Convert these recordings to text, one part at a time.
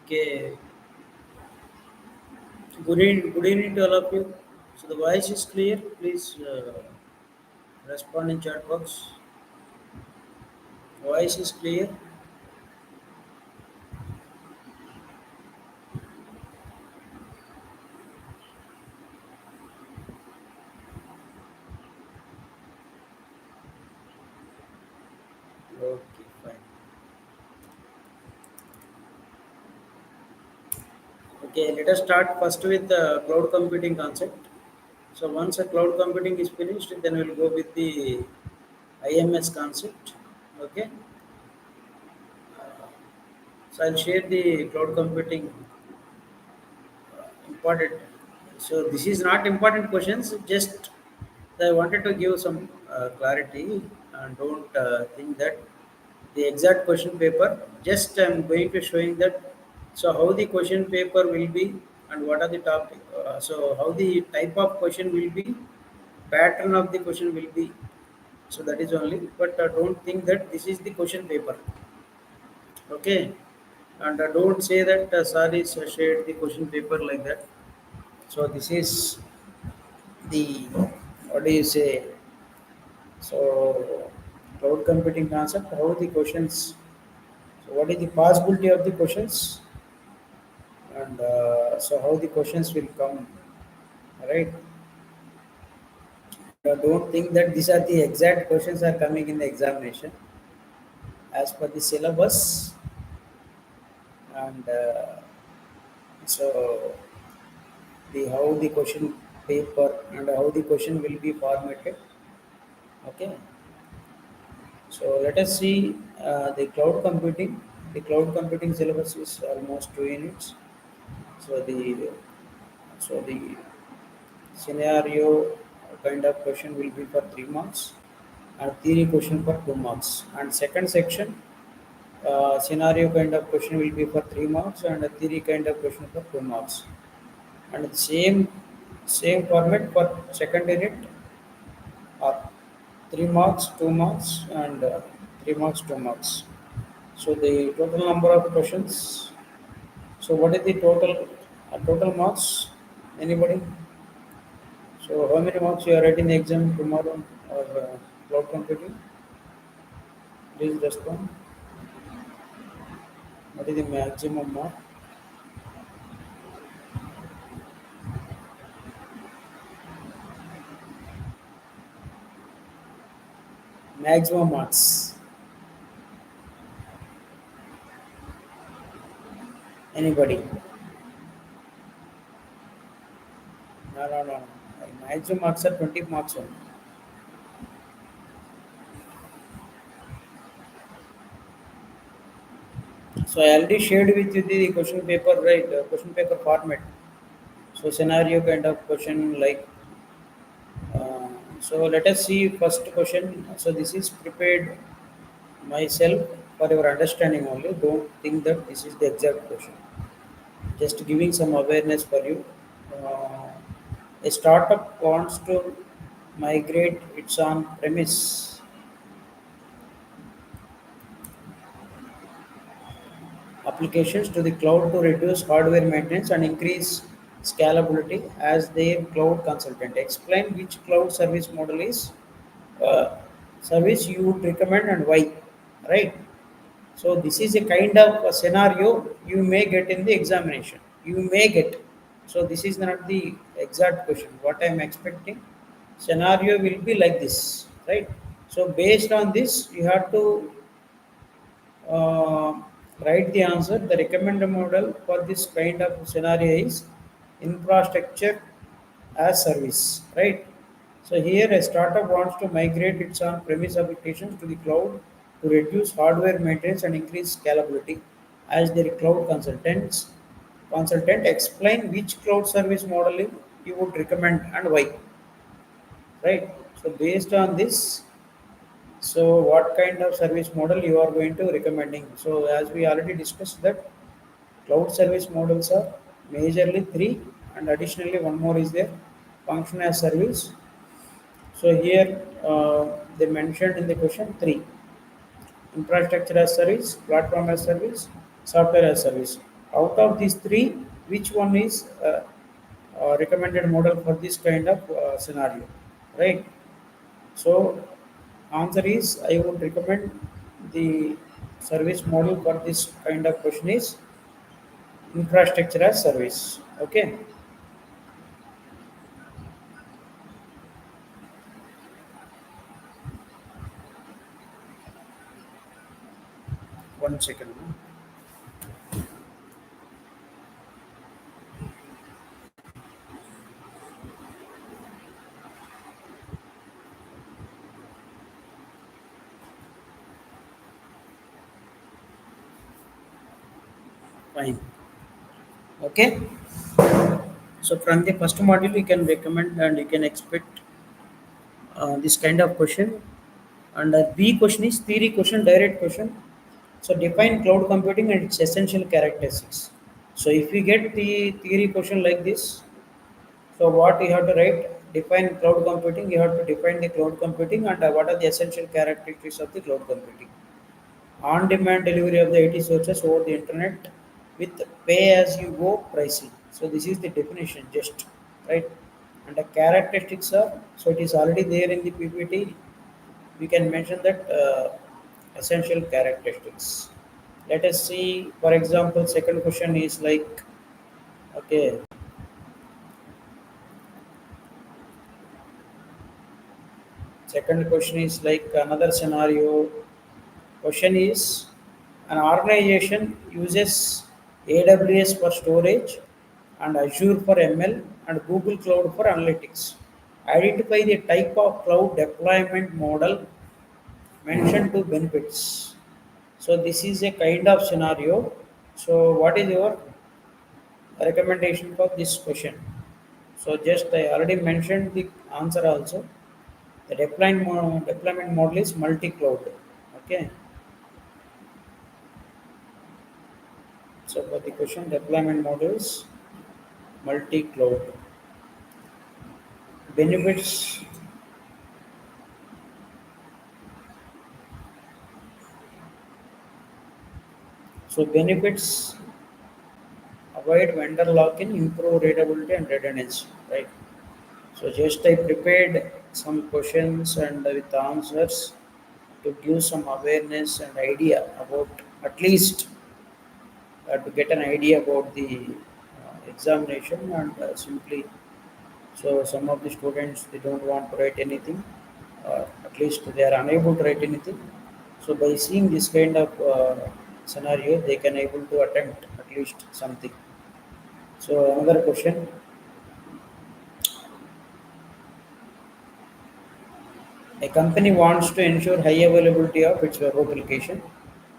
Okay, good evening to all of you. So the voice is clear. Please respond in chat box. Voice is clear. Okay, fine. Okay, let us start first with the cloud computing concept. So once a cloud computing is finished, then we'll go with the IMS concept. Okay, so I'll share the cloud computing important. So this is not important questions. Just I wanted to give some clarity and don't think that the exact question paper. Just I'm going to showing that. So how the question paper will be and what are the topic. So how the type of question will be, pattern of the question will be. So that is only. But don't think that this is the question paper. Okay. And don't say that sorry shared the question paper like that. So this is the what do you say? So cloud computing concept, how the questions, so what is the possibility of the questions, and so how the questions will come, right? Don't think that these are the exact questions are coming in the examination as per the syllabus, and so the how the question paper and how the question will be formatted. Okay, so let us see the cloud computing. The cloud computing syllabus is almost 2 units. So the scenario kind of question will be for 3 marks, and theory question for 2 marks. And second section, scenario kind of question will be for 3 marks, and a theory kind of question for 2 marks. And the same format for second unit are 3 marks, 2 marks, and 3 marks, 2 marks. So the total number of questions. So what is the total marks? Anybody? So how many marks you are writing the exam tomorrow or cloud computing? Please respond. What is the maximum mark? Maximum marks. Anybody? No, no, no, no. Maximum marks are 20 marks only. So I already shared with you the question paper, right? Question paper format. So scenario kind of question like. Uh, so let us see first question. So this is prepared myself for your understanding only. Don't think that this is the exact question. Just giving some awareness for you. Uh, a startup wants to migrate its on premise applications to the cloud to reduce hardware maintenance and increase scalability as their cloud consultant. Explain which cloud service model is uh, service you would recommend and why, right? So this is a kind of a scenario you may get in the examination. You may get. So this is not the exact question. What I am expecting, scenario will be like this, right? So based on this, you have to uh, write the answer. The recommended model for this kind of scenario is infrastructure as service, right? So here a startup wants to migrate its on-premise applications to the cloud to reduce hardware maintenance and increase scalability. As their cloud consultant explain which cloud service model you would recommend and why, right? So based on this, so what kind of service model you are going to recommending? So as we already discussed that cloud service models are majorly three, and additionally one more is there, function as service. So here they mentioned in the question three: infrastructure as service, platform as service, software as service. Out of these three, which one is recommended model for this kind of scenario, right? So answer is I would recommend the service model for this kind of question is infrastructure as service. Okay, 1 second. Fine. Okay. So from the first module, you can recommend and you can expect this kind of question. And B question is theory question, direct question. So define cloud computing and its essential characteristics. So if we get the theory question like this, so what you have to write? Define cloud computing. You have to define the cloud computing and what are the essential characteristics of the cloud computing. On-demand delivery of the IT sources over the internet with pay-as-you-go pricing. So this is the definition, just right. And the characteristics are, so it is already there in the PPT. We can mention that essential characteristics. Let us see, for example, second question is like, okay, second question is like another scenario. Question is, an organization uses AWS for storage and Azure for ML and Google Cloud for analytics. Identify the type of cloud deployment model mentioned to benefits. So this is a kind of scenario. So what is your recommendation for this question? So just I already mentioned the answer also. The deployment model is multi-cloud. Okay. So for the question, deployment models, multi-cloud. Benefits, so benefits avoid vendor lock-in, improve readability and redundancy, right? So just I prepared some questions and with answers to give some awareness and idea about, at least to get an idea about the examination and simply, so some of the students they don't want to write anything, at least they are unable to write anything. So by seeing this kind of scenario, they can able to attempt at least something. So another question: a company wants to ensure high availability of its web application.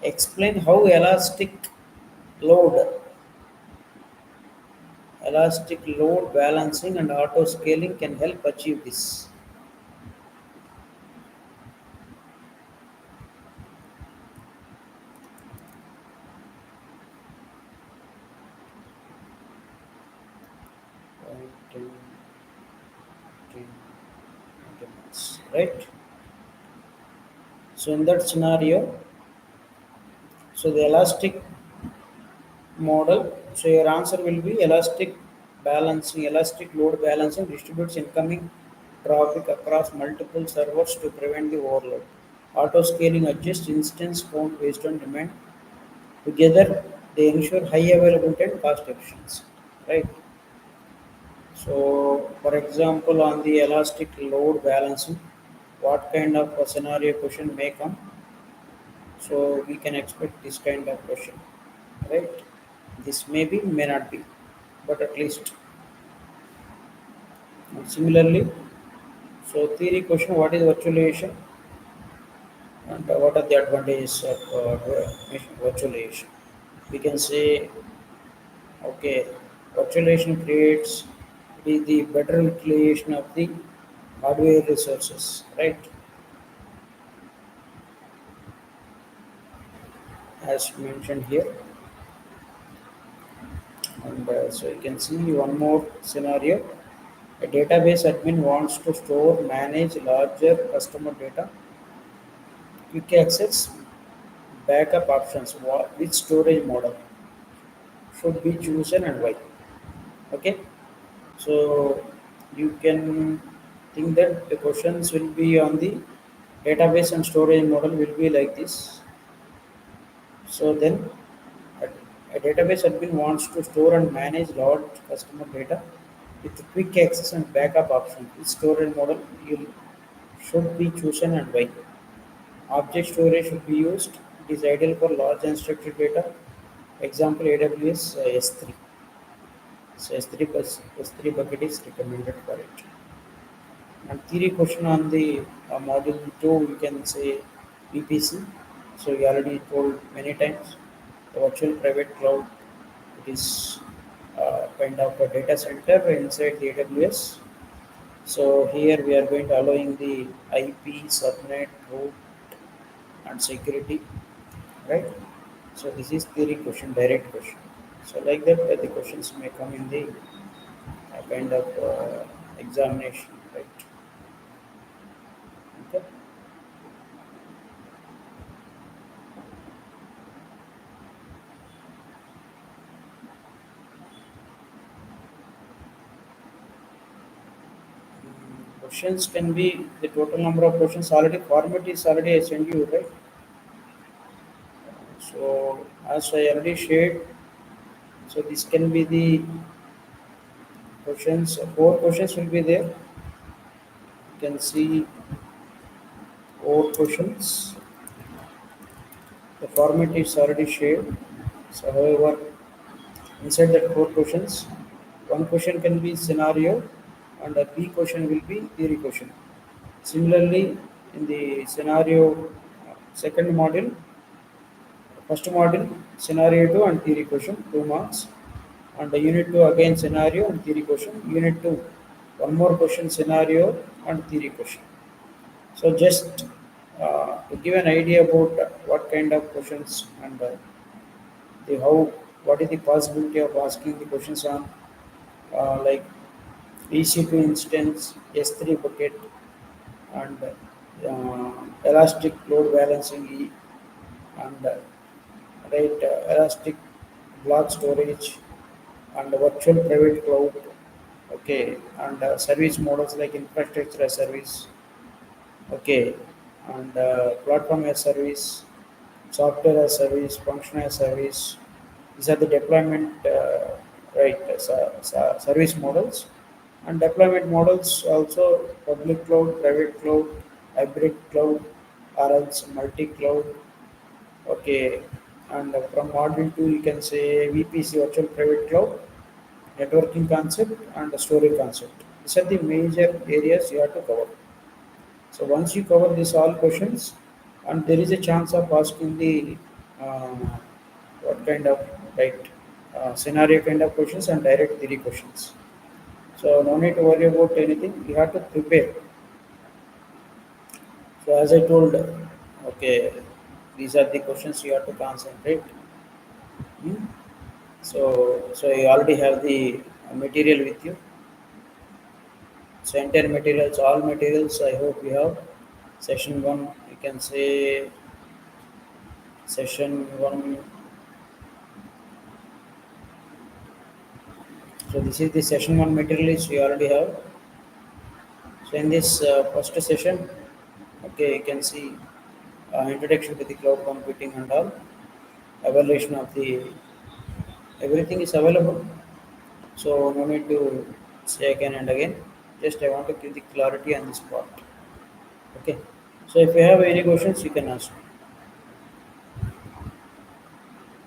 Explain how load, elastic load balancing, and auto scaling can help achieve this. Point, 10, 10, minutes, right? So in that scenario, so the elastic model. So your answer will be elastic load balancing distributes incoming traffic across multiple servers to prevent the overload. Auto scaling adjusts instance count based on demand. Together, they ensure high availability and cost efficiency. Right. So, for example, on the elastic load balancing, what kind of a scenario question may come? So we can expect this kind of question, right? This may be, may not be, but at least. And similarly, so theory question: what is virtualization and what are the advantages of virtualization? We can say, okay, virtualization creates the better utilization of the hardware resources, right? As mentioned here, and so you can see one more scenario. A database admin wants to store, manage larger customer data, quick access, backup options, which storage model? should be chosen and why. Okay, so you can think that the questions will be on the database and storage model will be like this. So then a, a database admin wants to store and manage large customer data with quick access and backup option. Which storage model you should be chosen and why? Object storage should be used. It is ideal for large unstructured data. Example AWS S3. So S3 bucket is recommended for it. And theory question on the module 2, you can say VPC. So you already told many times. The virtual private cloud, it is kind of a data center inside the AWS. So here we are going to allowing the IP, subnet, root, and security, right? So this is theory question, direct question. So like that, the questions may come in the kind of examination, right? Okay. Questions can be the total number of questions already. Format is already I sent you, right? So as I already shared, so this can be the questions. Four questions will be there. You can see four questions. The format is already shared. So however, inside that four questions, one question can be scenario, and a B question will be theory question. Similarly, in the scenario second module, first module scenario 2 and theory question 2 marks, and the unit 2 again scenario and theory question. Unit 2 one more question scenario and theory question. So just to give an idea about what kind of questions and the how what is the possibility of asking the questions on like EC2 instance, S3 bucket, and elastic load balancing E, and right elastic block storage, and virtual private cloud. Okay, and service models like infrastructure as service. Okay, and platform as service, software as service, function as service. These are the deployment right service models, and deployment models also public cloud, private cloud, hybrid cloud, or else multi cloud. Okay, and from module 2 you can say VPC, virtual private cloud, networking concept, and the storage concept. These are the major areas you have to cover. So once you cover these all questions, and there is a chance of asking the uh, what kind of right scenario kind of questions and direct theory questions. So no need to worry about anything. You have to prepare. So as I told, okay, these are the questions you have to concentrate. Hmm? So you already have the material with you. So entire materials, all materials. I hope you have. Session one, you can say session one. So this is the session one materials we already have. So in this first session, okay, you can see introduction to the cloud computing and all, evaluation of the everything is available. So no need to say again and again. Just I want to give the clarity on this part. Okay. So if you have any questions, you can ask.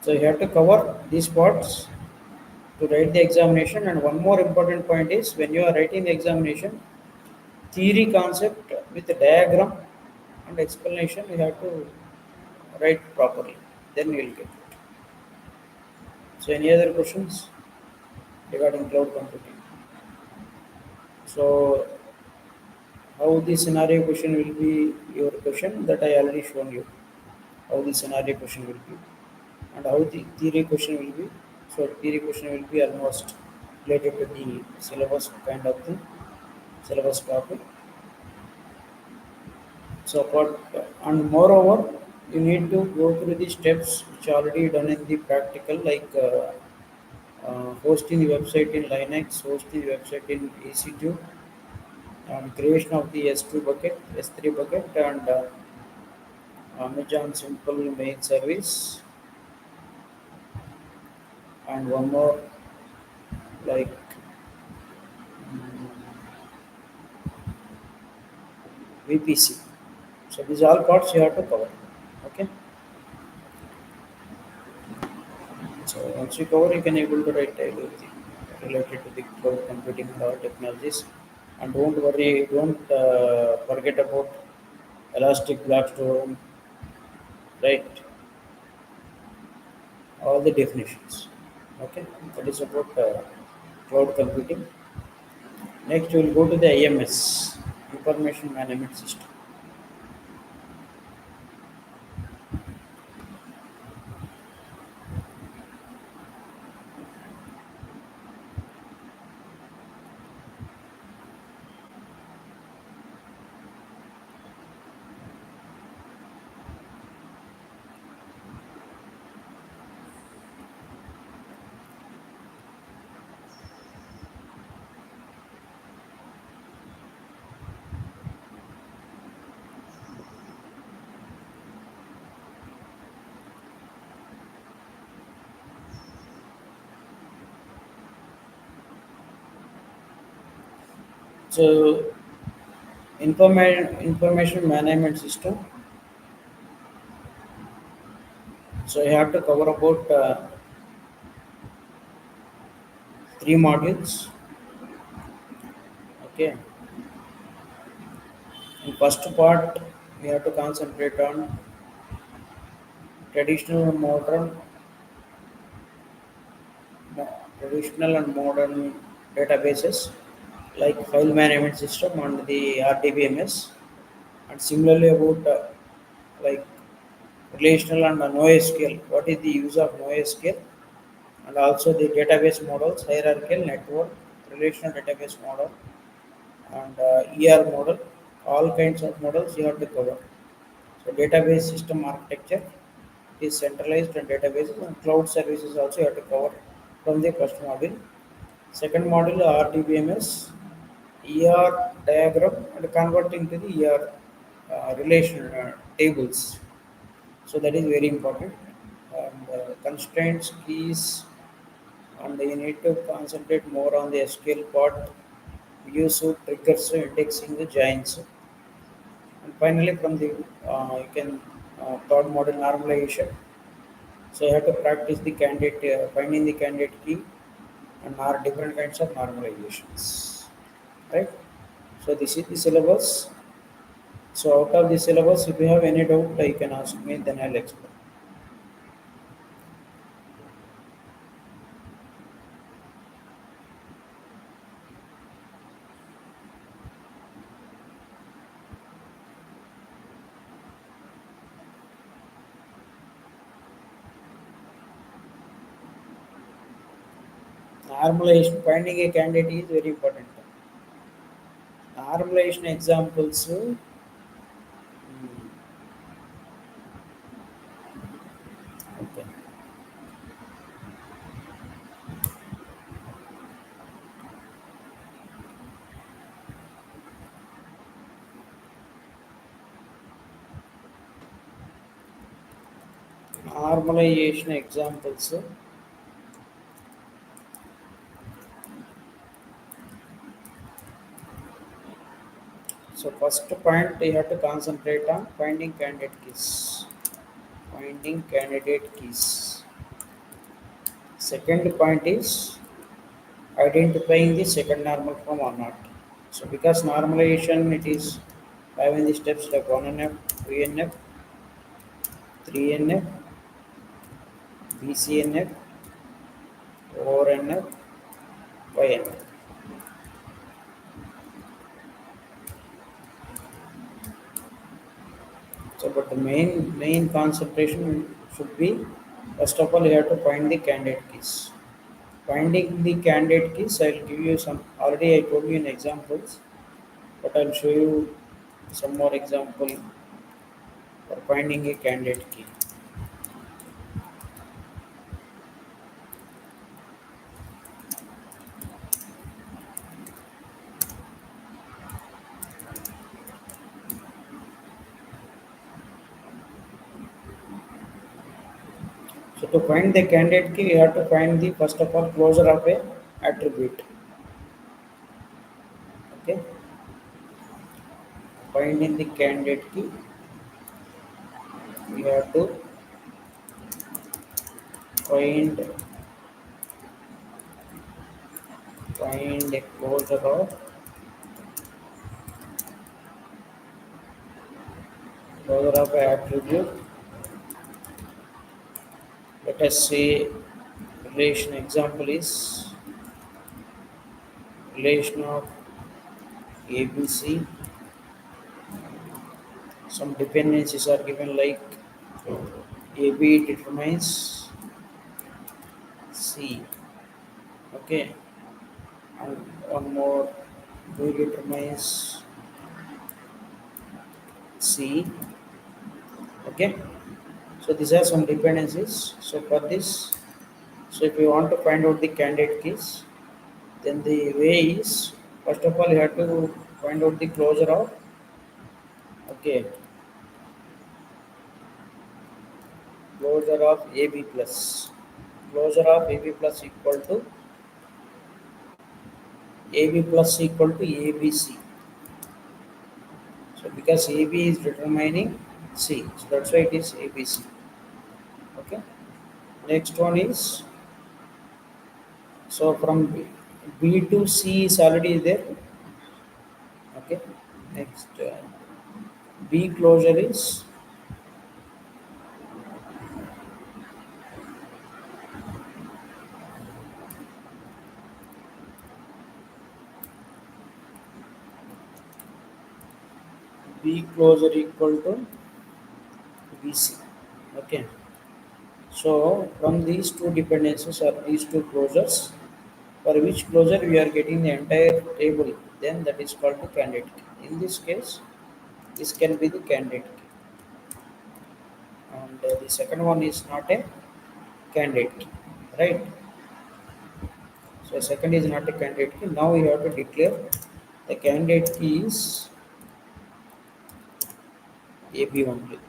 So you have to cover these parts to write the examination. And one more important point is when you are writing the examination, theory concept with the diagram and explanation you have to write properly. Then you will get it. So any other questions regarding cloud computing? So how the scenario question will be your question that I already shown you. How the scenario question will be and how the theory question will be. So theory question will be almost related to the syllabus kind of thing, syllabus topic. So for and moreover, you need to go through the steps which are already done in the practical, like hosting the website in Linux, hosting the website in EC2, and creation of the S2 bucket, S3 bucket, and Amazon Simple Mail Service, and one more like VPC. So these all parts you have to cover. Okay. So once you cover, you can able to write everything related to the cloud computing and all technologies. And don't worry, don't forget about Elastic Block Store, right? All the definitions. Okay, that is about cloud computing. Next, we will go to the IMS, Information Management System. So, information management system. So, you have to cover about three modules. Okay, in first part, we have to concentrate on traditional and modern, traditional and modern databases like file management system and the RDBMS, and similarly about like relational and NoSQL. What is the use of NoSQL? And also the database models, hierarchical, network, relational database model, and ER model. All kinds of models you have to cover. So database system architecture is centralized and databases and cloud services also you have to cover from the first module. Second module RDBMS, ER diagram and converting to the ER relation tables. So that is very important. And constraints, keys, and you need to concentrate more on the SQL part, use of triggers, indexing the joins. And finally, from the you can third model normalization. So you have to practice the candidate finding the candidate key and are different kinds of normalizations, right? So this is the syllabus. So out of the syllabus, if you have any doubt, you can ask me. Then I'll explain. Normalization finding a candidate is very important. Normalization examples. Okay. Normalization examples. So first point you have to concentrate on finding candidate keys. Finding candidate keys. Second point is identifying the second normal form or not. So because normalization it is having the steps like 1NF, 2NF, 3NF, BCNF, 4NF, 5NF. So but the main concentration should be first of all you have to find the candidate keys. Finding the candidate keys, I'll give you some. Already I told you in examples, but I'll show you some more example for finding a candidate key. So to find the candidate key, we have to find the first of all closure of a attribute. Okay, finding the candidate key, we have to find a closure of a attribute. Let us say relation example is relation of ABC. Some dependencies are given like AB determines C. Okay, and one more B determines C. Okay, so these are some dependencies. So for this, so if you want to find out the candidate keys, then the way is first of all you have to find out the closure of, okay, closure of AB plus. Closure of AB plus equal to AB plus equal to ABC. So because AB is determining C, so that's why it is ABC. Okay. Next one is, so from B to C is already there. Okay. Next, B closure is B closure equal to BC. Okay. So from these two dependencies or these two closures, for which closure we are getting the entire table, then that is called the candidate key. In this case, this can be the candidate key, and the second one is not a candidate key, right? So second is not a candidate key. Now we have to declare the candidate key is AB only.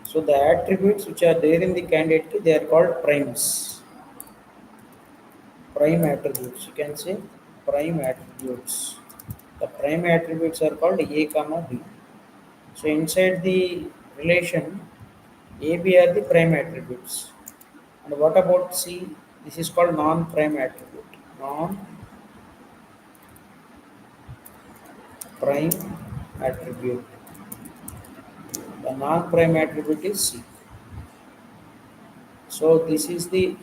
So the attributes which are there in the candidate key, they are called primes. Prime attributes. You can say prime attributes. The prime attributes are called A comma B. So inside the relation, A B are the prime attributes. And what about C? This is called non-prime attribute. Non-prime attribute. The non-prime attribute is C. So this is the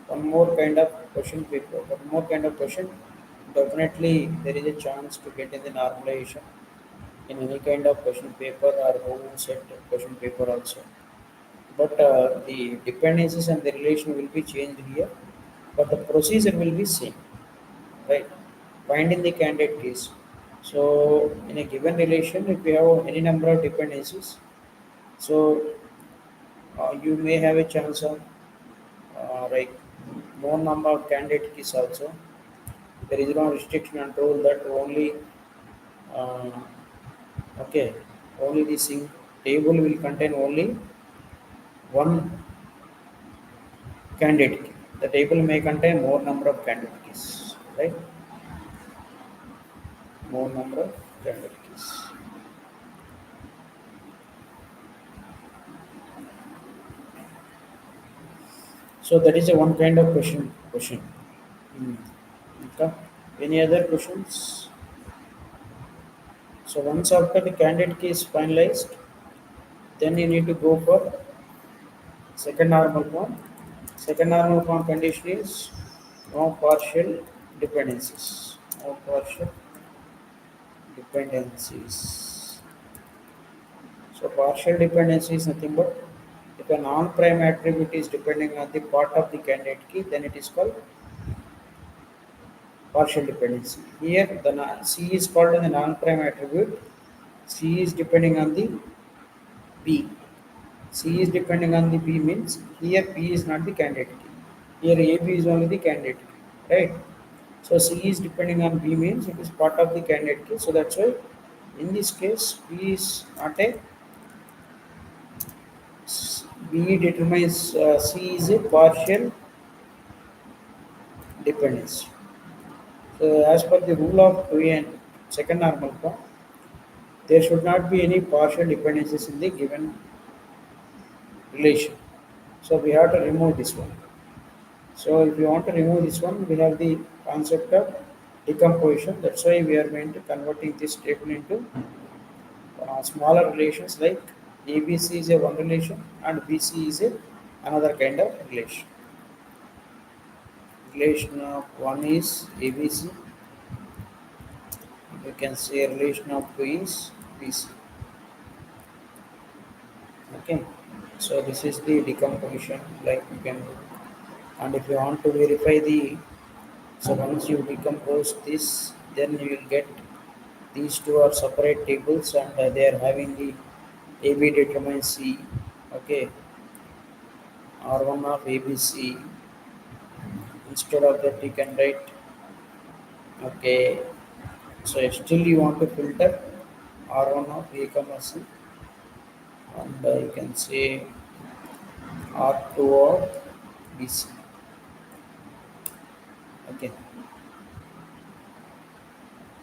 one more kind of question paper. One more kind of question. Definitely there is a chance to get in the normalization in any kind of question paper or home set question paper also. But the dependencies and the relation will be changed here, but the procedure will be same, right? Finding the candidate keys. So in a given relation, if we have any number of dependencies, so you may have a chance of like more number of candidate keys also. There is no restriction and rule that only uh, okay, only the sing table will contain only one candidate key. The table may contain more number of candidate keys, right? More number of candidate keys. So that is a one kind of question. Question. Hmm. Okay. Any other questions? So once after the candidate key is finalized, then you need to go for second normal form. Second normal form condition is no partial dependencies. No partial dependencies. So partial dependency is nothing but if a non-prime attribute is depending on the part of the candidate key, then it is called partial dependency. Here the C is called as a non-prime attribute. C is depending on the B. C is depending on the B means here P is not the candidate key. Here AB is only the candidate key, right? So C is depending on B means it is part of the candidate key. So that's why in this case B is not a B determines C is a partial dependency. So as per the rule of 2n, second normal form, there should not be any partial dependencies in the given relation. So we have to remove this one. So if you want to remove this one, we have the concept of decomposition. That's why we are going to converting this table into smaller relations like ABC is a one relation and BC is a another kind of relation. Relation of one is ABC. You can say relation of two is BC. Okay. So this is the decomposition like you can do. And if you want to verify the so once you decompose this, then you will get these two are separate tables and they are having the AB determines C. Okay, R1 of ABC. Instead of that, you can write. Okay, so still you want to filter R1 of A comma C, and you can say R2 of BC. Okay,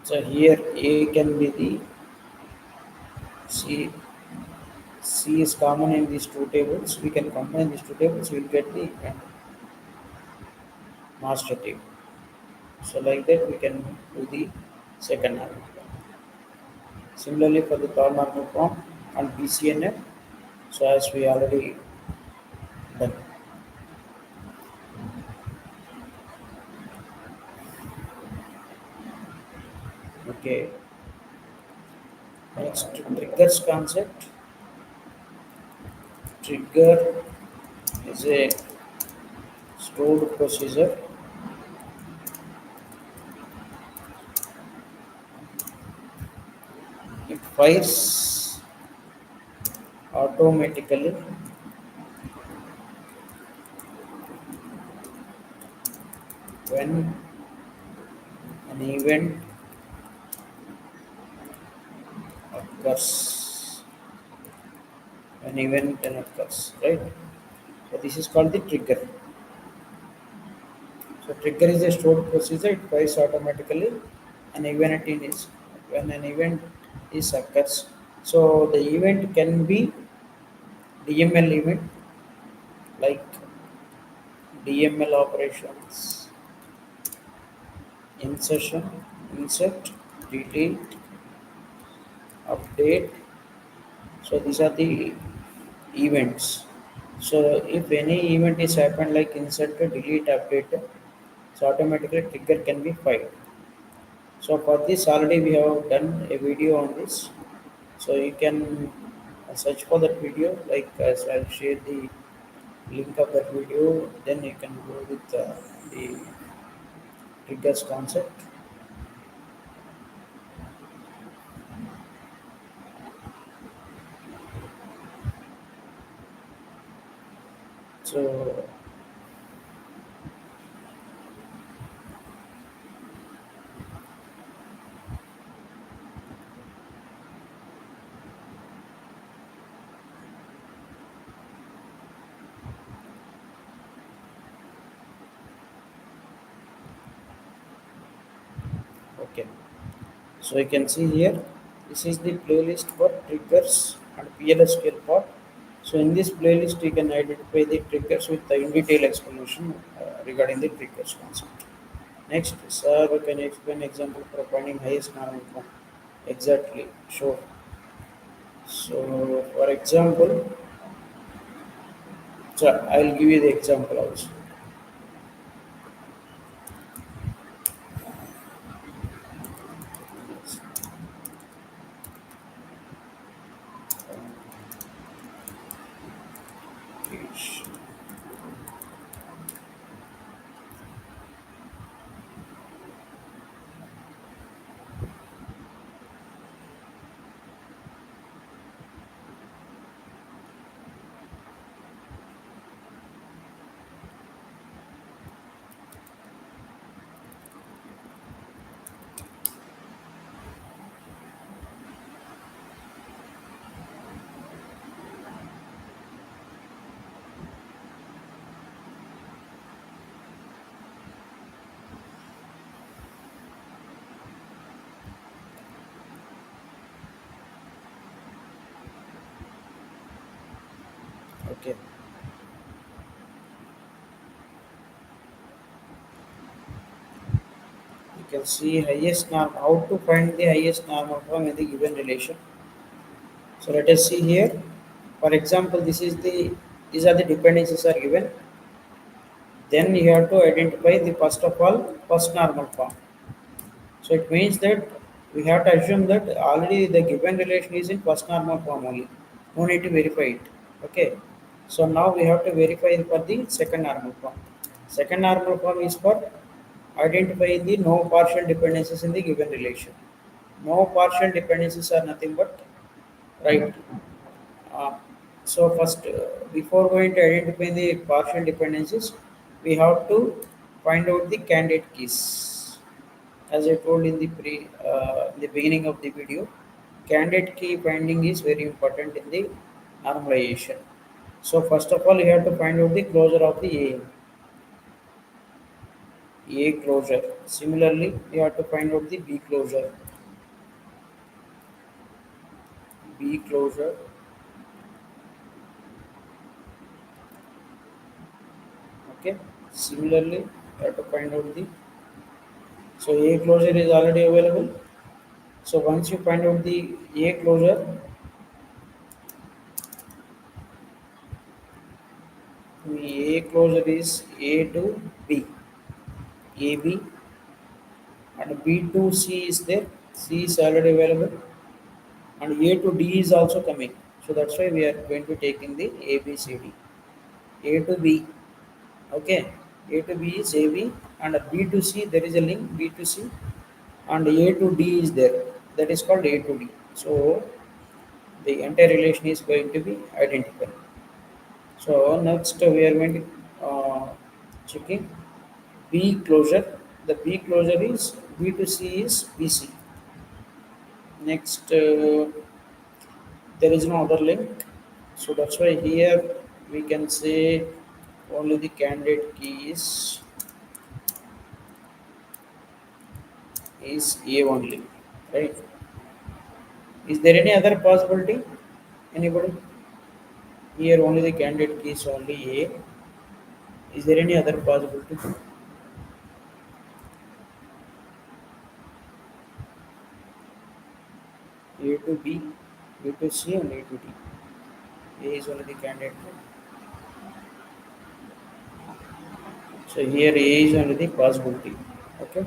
so here A can be the C. C is common in these two tables. We can combine these two tables. We will get the master table. So like that we can do the second normal form. Similarly for the third normal form and BCNF, so as we already done. Okay. Next triggers concept. Trigger is a stored procedure. It fires automatically when an event occurs. An event occurs, right? So this is called the trigger. So trigger is a stored procedure. It fires automatically an event in is when an event is occurs. So the event can be DML event like DML operations, insertion, insert, delete, update. So these are the events. So if any event is happened like insert, delete, update, so automatically trigger can be fired. So for this already we have done a video on this. So you can search for that video. Like so I'll share the link of that video. Then you can go with the triggers concept. So okay. So you can see here. This is the playlist for triggers and PLSQL part. So in this playlist, you can identify the triggers with the in detail explanation regarding the triggers concept. Next, sir, can you explain example for finding highest normal form? Exactly, sure. So, for example, so I'll give you the example also. Yes. Okay, you can see highest norm. How to find the highest normal form in the given relation. So let us see here. For example, these are the dependencies are given. Then you have to identify the first of all first normal form. So it means that we have to assume that already the given relation is in first normal form only. No need to verify it. Okay. So now we have to verify for the second normal form. Second normal form is for identifying the no partial dependencies in the given relation. No partial dependencies are nothing but right. Uh, so first, before going to identify the partial dependencies, we have to find out the candidate keys. As I told in the beginning of the video, candidate key finding is very important in the normalization. So first of all, you have to find out the closure of the A closure. Similarly, you have to find out the B closure. B closure. Okay. Similarly, you have to find out the so A closure is already available. So once you find out the A closure, the A closure is A to B, AB, and B to C is there. C is already available, and A to D is also coming. So that's why we are going to take in the A B C D. A to B, okay. A to B is AB, and B to C there is a link B to C, and A to D is there. That is called A to D. So the entire relation is going to be identical. So next we are going to checking B closure. The B closure is B to C is BC. Next there is no other link. So that's why here we can say only the candidate key is A only. Right? Is there any other possibility? Anybody? Here only the candidate key is only A. Is there any other possibility? A to B, B to C and A to D. A is only the candidate. So here A is only the possibility. Okay.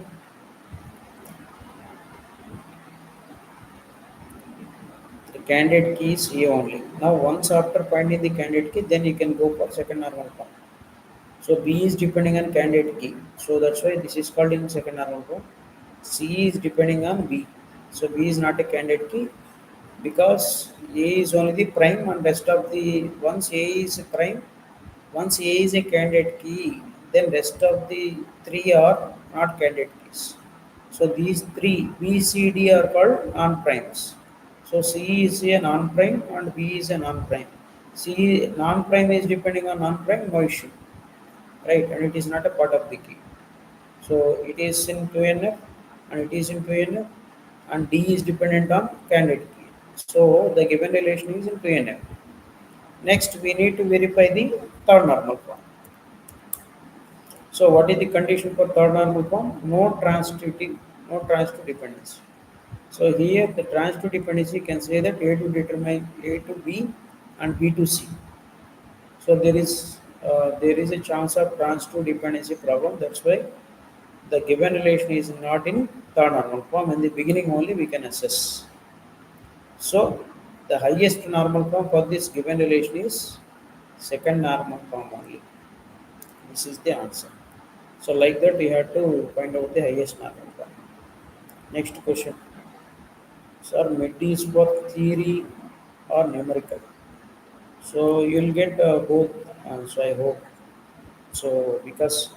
The candidate key is A only. Now once after finding the candidate key, then you can go for second normal form. So B is depending on candidate key. So that's why this is called in second normal form. C is depending on B. So B is not a candidate key because A is only the prime and rest of the once A is a prime, once A is a candidate key, then rest of the three are not candidate keys. So these three B, C, D are called non-primes. So C is a non-prime and B is a non-prime. C non-prime is depending on non-prime, no issue, right? And it is not a part of the key. So it is in 2NF and it is in 2NF and D is dependent on candidate key. So the given relation is in 2NF. Next, we need to verify the third normal form. So what is the condition for third normal form? No transitive dependency. So here the transitive dependency can say that A to determine A to B and B to C. So there is a chance of transitive dependency problem. That's why the given relation is not in third normal form. In the beginning only we can assess. So the highest normal form for this given relation is second normal form only. This is the answer. So like that we have to find out the highest normal form. Next question. Sir, mid is for theory or numerical. So you'll get both. So I hope. So because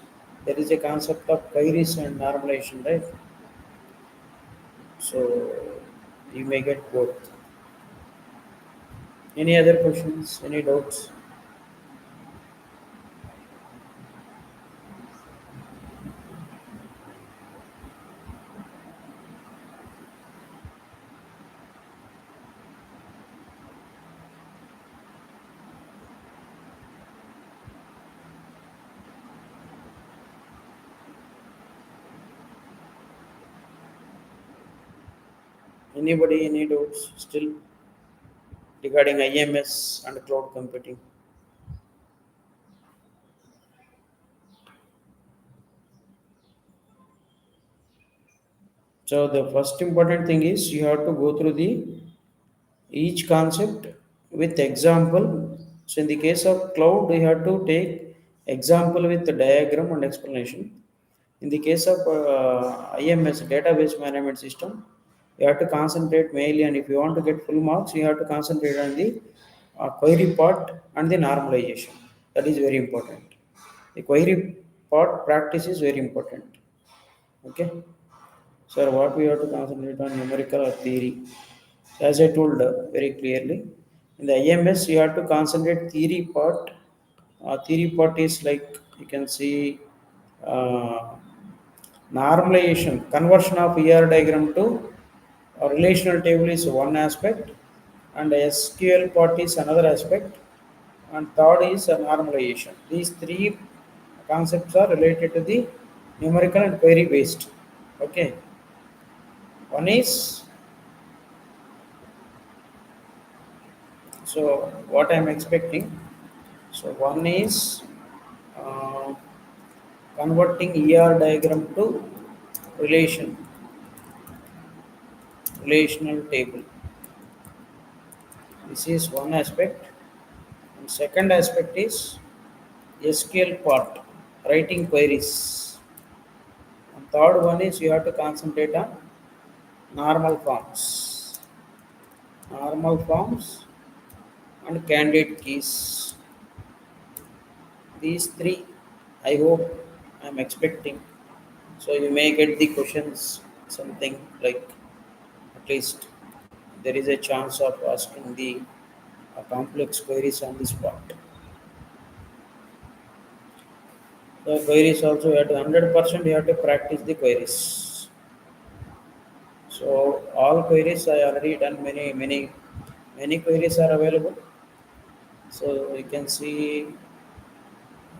there is a concept of queries and normalization, right? So you may get both. Any other questions? Any doubts? Anybody, any doubts still regarding IMS and cloud computing? So the first important thing is you have to go through the each concept with example. So in the case of cloud, you have to take example with the diagram and explanation. In the case of IMS, database management system, you have to concentrate mainly, and if you want to get full marks, you have to concentrate on the query part and the normalization. That is very important. The query part practice is very important. Okay. Sir, what we have to concentrate on numerical or theory? As I told very clearly, in the IMS you have to concentrate theory part. Theory part is like you can see uh, normalization, conversion of ER diagram to a relational table is one aspect, and SQL part is another aspect, and third is a normalization. These three concepts are related to the numerical and query based. Okay, one is so what I am expecting. So one is uh, converting ER diagram to relation relational table. This is one aspect. And second aspect is SQL part, writing queries. And third one is you have to concentrate on normal forms, normal forms and candidate keys. These three, I hope I am expecting. So you may get the questions something like at least there is a chance of asking the complex queries on the spot. The queries also you have to 100% you have to practice the queries. So all queries I already done many queries are available. So you can see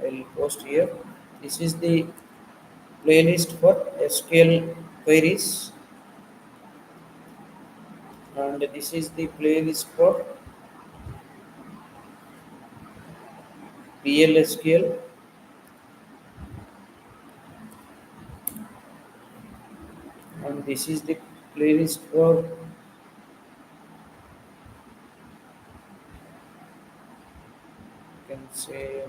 I'll post here. This is the playlist for SQL queries, and this is the playlist for PLSQL, and this is the playlist for you can say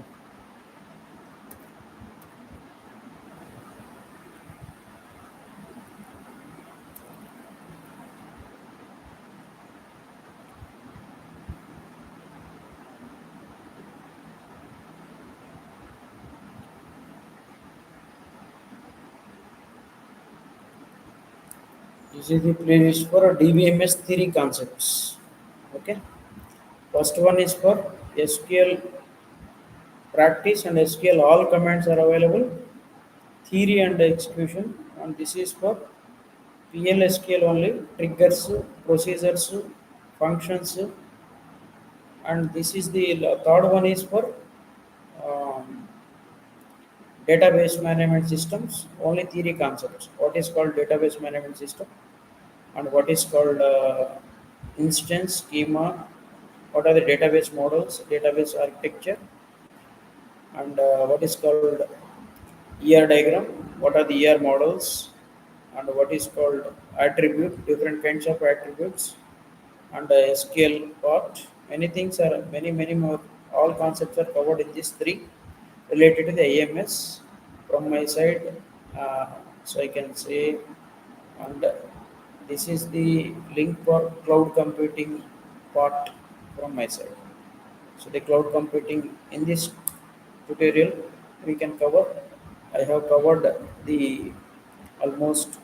this is the playlist for DBMS theory concepts. Okay. First one is for SQL practice and SQL all commands are available, theory and execution, and this is for PLSQL only, triggers, procedures, functions, and this is the third one is for um, database management systems, only theory concepts. What is called database management system and what is called instance schema, what are the database models, database architecture, and what is called ER diagram, what are the ER models, and what is called attribute, different kinds of attributes, and SQL part. Many things are many more. All concepts are covered in these three related to the AMS from my side. So I can say, and this is the link for cloud computing part from my side. So the cloud computing in this tutorial we can cover. I have covered the almost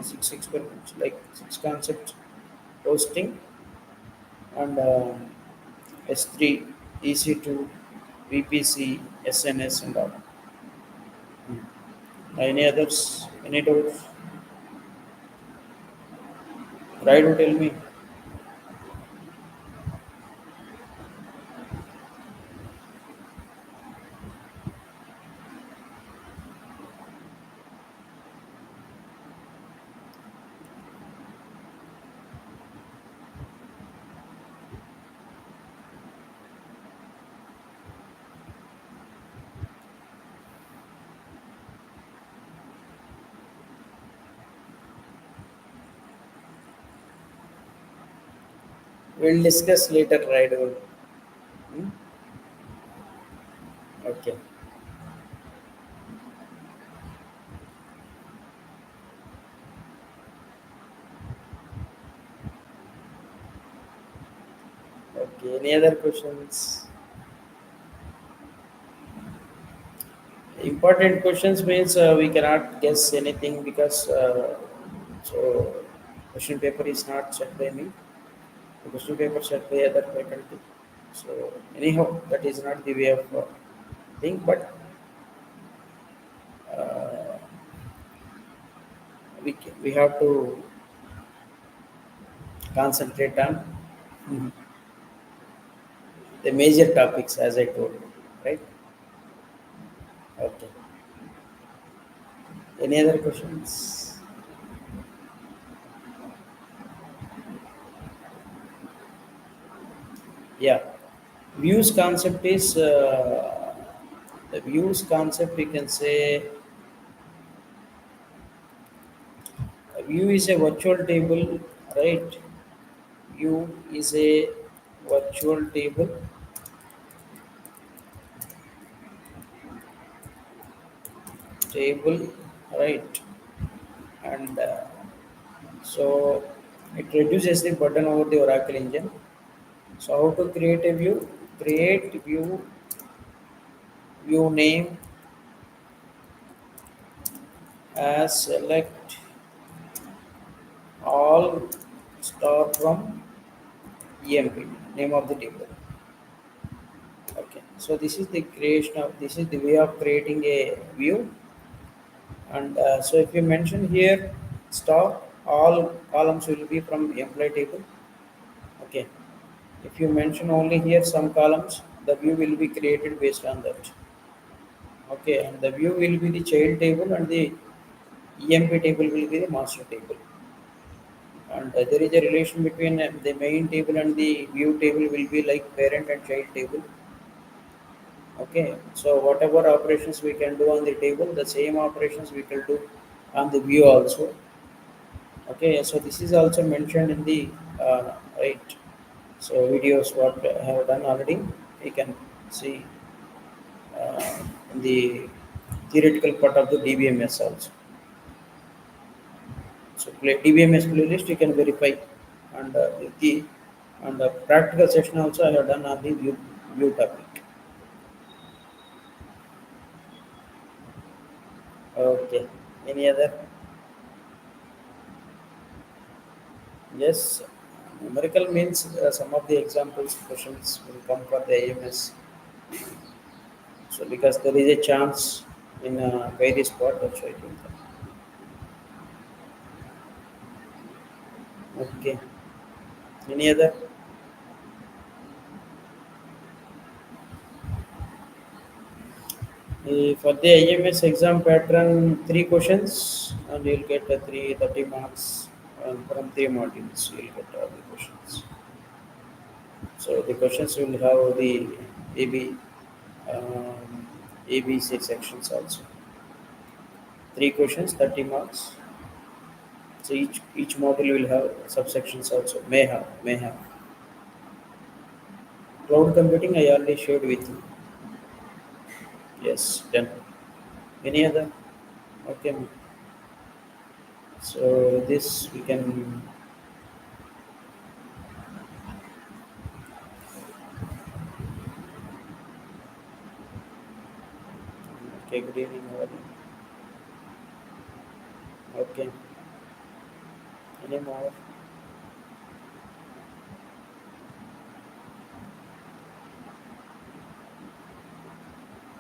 six experiments, like six concepts: hosting and S3, EC2, VPC, SNS, and all. Any others? Any doubts? Try to tell me. We'll discuss later, right? Hmm? Okay. Okay. Any other questions? Important questions means we cannot guess anything because so question paper is not set by me. The question paper set by other faculty. So anyhow, that is not the way of thing, but uh, we have to concentrate on the major topics as I told you, right? Okay. Any other questions? Yeah. Views concept is the views concept. We can say a view is a virtual table, right? View is a virtual table, right? And so it reduces the burden over the Oracle engine. So how to create a view? Create view name as select all star from EMP, name of the table. Okay, so this is the way of creating a view. And so if you mention here star, all columns will be from employee table. Okay, if you mention only here some columns, the view will be created based on that. Okay, and the view will be the child table and the EMP table will be the master table. And there is a relation between the main table and the view table will be like parent and child table. Okay, so whatever operations we can do on the table, the same operations we can do on the view also. Okay, so this is also mentioned in the right. So videos what I have done already, you can see in the theoretical part of the DBMS also. So DBMS playlist you can verify, and the and the practical session also I have done on the view topic. Okay. Any other? Yes. Numerical means some of the examples questions will come for the IMS. So because there is a chance in various part, that's why I think. Okay. Any other? For the IMS exam pattern, three questions, and you'll get 30 marks from three modules. You'll get all the questions. So the questions will have the AB, um, ABC sections also. Three questions, 30 marks. So each module will have subsections also. May have. Cloud computing I already shared with you. Yes, done. Any other? Okay. So this we can. Okay. Good evening. How are you? Okay. Any more?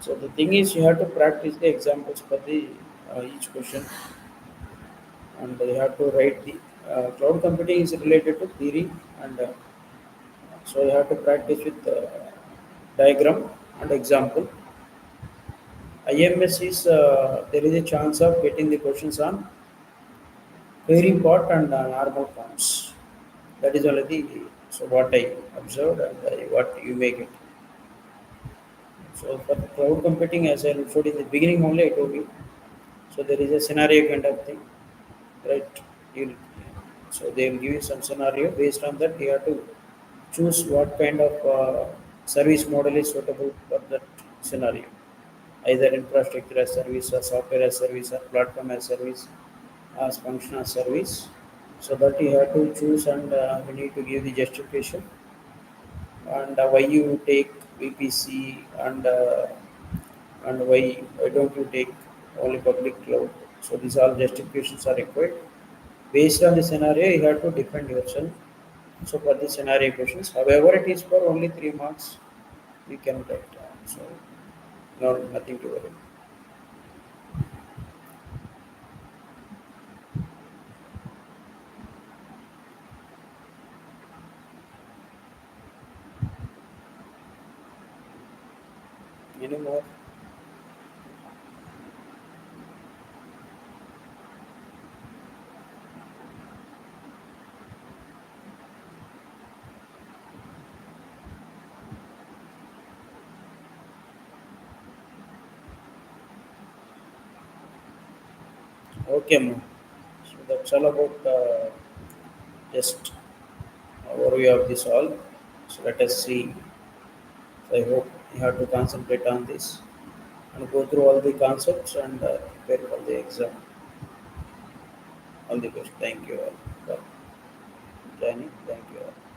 So the thing is, you have to practice the examples for the each question, and you have to write the cloud computing is related to theory, and so you have to practice with diagram and example. IMS is there is a chance of getting the questions on query part and normal forms. That is already so what I observed and what you make it. So for the cloud computing, as I showed in the beginning only, I told you. So there is a scenario kind of thing, right? You'll, so they will give you some scenario based on that. You have to Choose what kind of service model is suitable for that scenario. Either infrastructure as service, or software as service, or platform as service, as function as service. So that you have to choose, and we need to give the justification, and why you take VPC, and why don't you take only public cloud. So these all justifications are required. Based on the scenario, you have to defend yourself. So for the scenario questions, however, it is for only 3 marks, we can get. So no, nothing to worry. Anymore. Okay, ma'am. So that's all about just overview of this all. So let us see. So I hope you have to concentrate on this and go through all the concepts and prepare for the exam. All the best. Thank you all for joining. Thank you all.